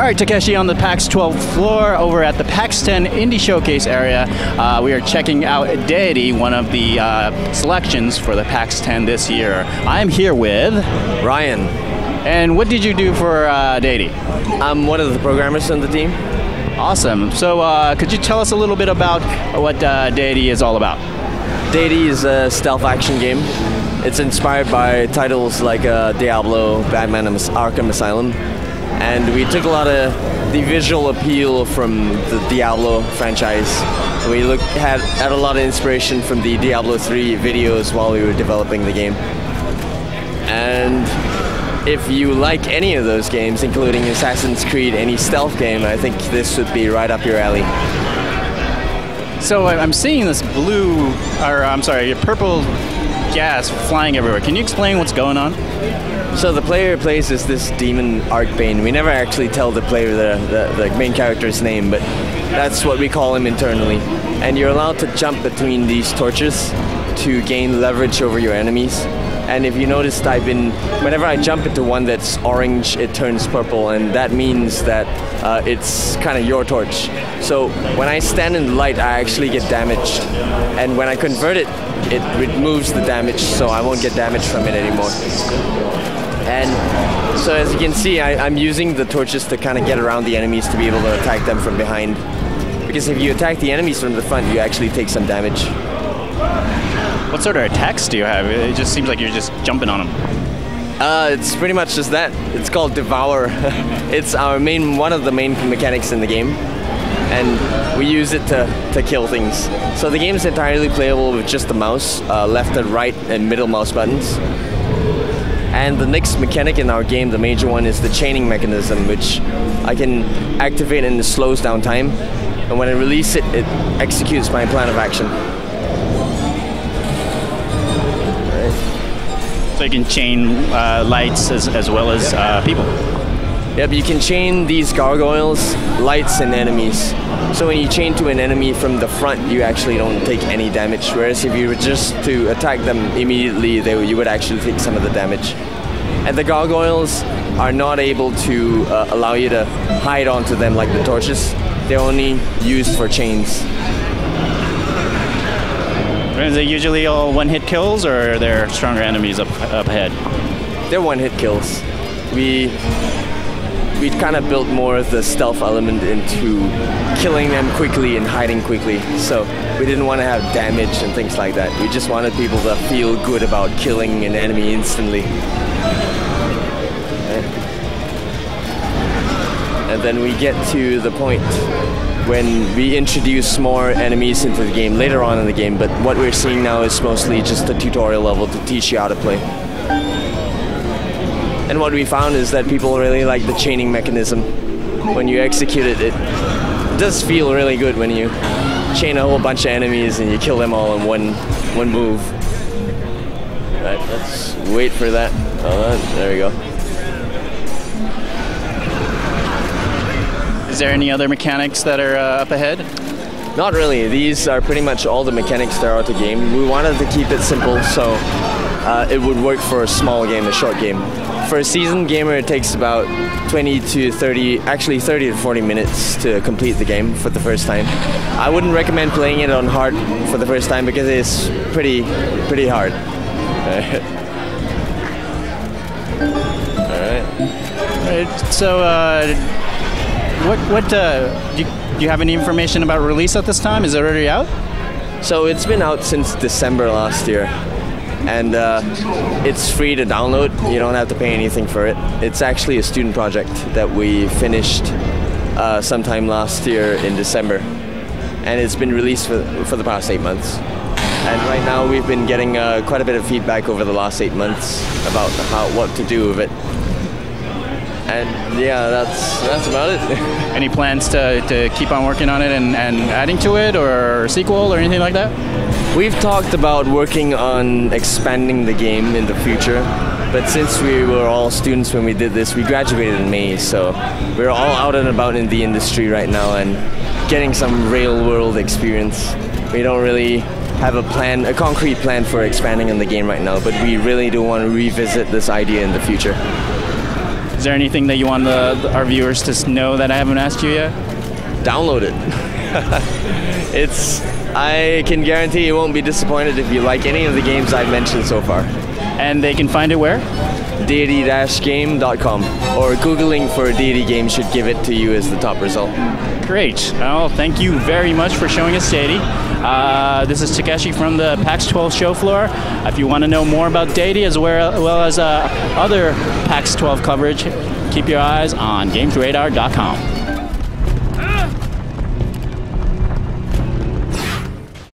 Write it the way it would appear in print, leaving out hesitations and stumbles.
All right, Takeshi on the PAX 12 floor over at the PAX 10 Indie Showcase area. We are checking out Deity, one of the selections for the PAX 10 this year. I'm here with Ryan. And what did you do for Deity? I'm one of the programmers on the team. Awesome. So could you tell us a little bit about what Deity is all about? Deity is a stealth action game. It's inspired by titles like Diablo, Batman Arkham Asylum. And we took a lot of the visual appeal from the Diablo franchise. We had a lot of inspiration from the Diablo 3 videos while we were developing the game. And if you like any of those games, including Assassin's Creed, any stealth game, I think this would be right up your alley. So I'm seeing this purple gas flying everywhere. Can you explain what's going on? So the player plays as this demon Archbane. We never actually tell the player the main character's name, but that's what we call him internally. And you're allowed to jump between these torches to gain leverage over your enemies. And if you noticed, whenever I jump into one that's orange, it turns purple, and that means that it's kind of your torch. So when I stand in the light, I actually get damaged. And when I convert it, it removes the damage, so I won't get damage from it anymore. And so as you can see, I'm using the torches to kind of get around the enemies to be able to attack them from behind. Because if you attack the enemies from the front, you actually take some damage. What sort of attacks do you have? It just seems like you're just jumping on them. It's pretty much just that. It's called Devour. It's one of the main mechanics in the game. And we use it to kill things. So the game is entirely playable with just the mouse, left and right and middle mouse buttons. And the next mechanic in our game, the major one, is the chaining mechanism, which I can activate and it slows down time. And when I release it, it executes my plan of action. So you can chain lights as well as people. Yep, you can chain these gargoyles, lights, and enemies. So when you chain to an enemy from the front, you actually don't take any damage. Whereas if you were just to attack them immediately, you would actually take some of the damage. And the gargoyles are not able to allow you to hide onto them like the torches. They're only used for chains. Are they usually all one-hit kills, or are there stronger enemies up ahead? They're one-hit kills. We kind of built more of the stealth element into killing them quickly and hiding quickly. So we didn't want to have damage and things like that. We just wanted people to feel good about killing an enemy instantly. And then we get to the point when we introduce more enemies into the game later on in the game, but what we're seeing now is mostly just a tutorial level to teach you how to play. And what we found is that people really like the chaining mechanism. When you execute it, it does feel really good when you chain a whole bunch of enemies and you kill them all in one move. Right, let's wait for that. Hold on, there we go. Is there any other mechanics that are up ahead? Not really. These are pretty much all the mechanics there are to game. We wanted to keep it simple so it would work for a small game, a short game. For a seasoned gamer, it takes about 20 to 30, actually 30 to 40 minutes to complete the game for the first time. I wouldn't recommend playing it on hard for the first time because it's pretty hard. Alright. So, do you have any information about release at this time? Is it already out? So it's been out since December last year. And it's free to download. You don't have to pay anything for it. It's actually a student project that we finished sometime last year in December. And it's been released for the past 8 months. And right now we've been getting quite a bit of feedback over the last 8 months about what to do with it. And yeah, that's about it. Any plans to keep on working on it and adding to it, or a sequel or anything like that? We've talked about working on expanding the game in the future, but since we were all students when we did this, we graduated in May, so we're all out and about in the industry right now and getting some real-world experience. We don't really have a concrete plan for expanding on the game right now, but we really do want to revisit this idea in the future. Is there anything that you want our viewers to know that I haven't asked you yet? Download it. I can guarantee you won't be disappointed if you like any of the games I've mentioned so far. And they can find it where? Deity-game.com, or Googling for Deity Game should give it to you as the top result. Great. Well, thank you very much for showing us Deity. This is Takeshi from the PAX 12 show floor. If you want to know more about Deity as well as other PAX 12 coverage, keep your eyes on GamesRadar.com.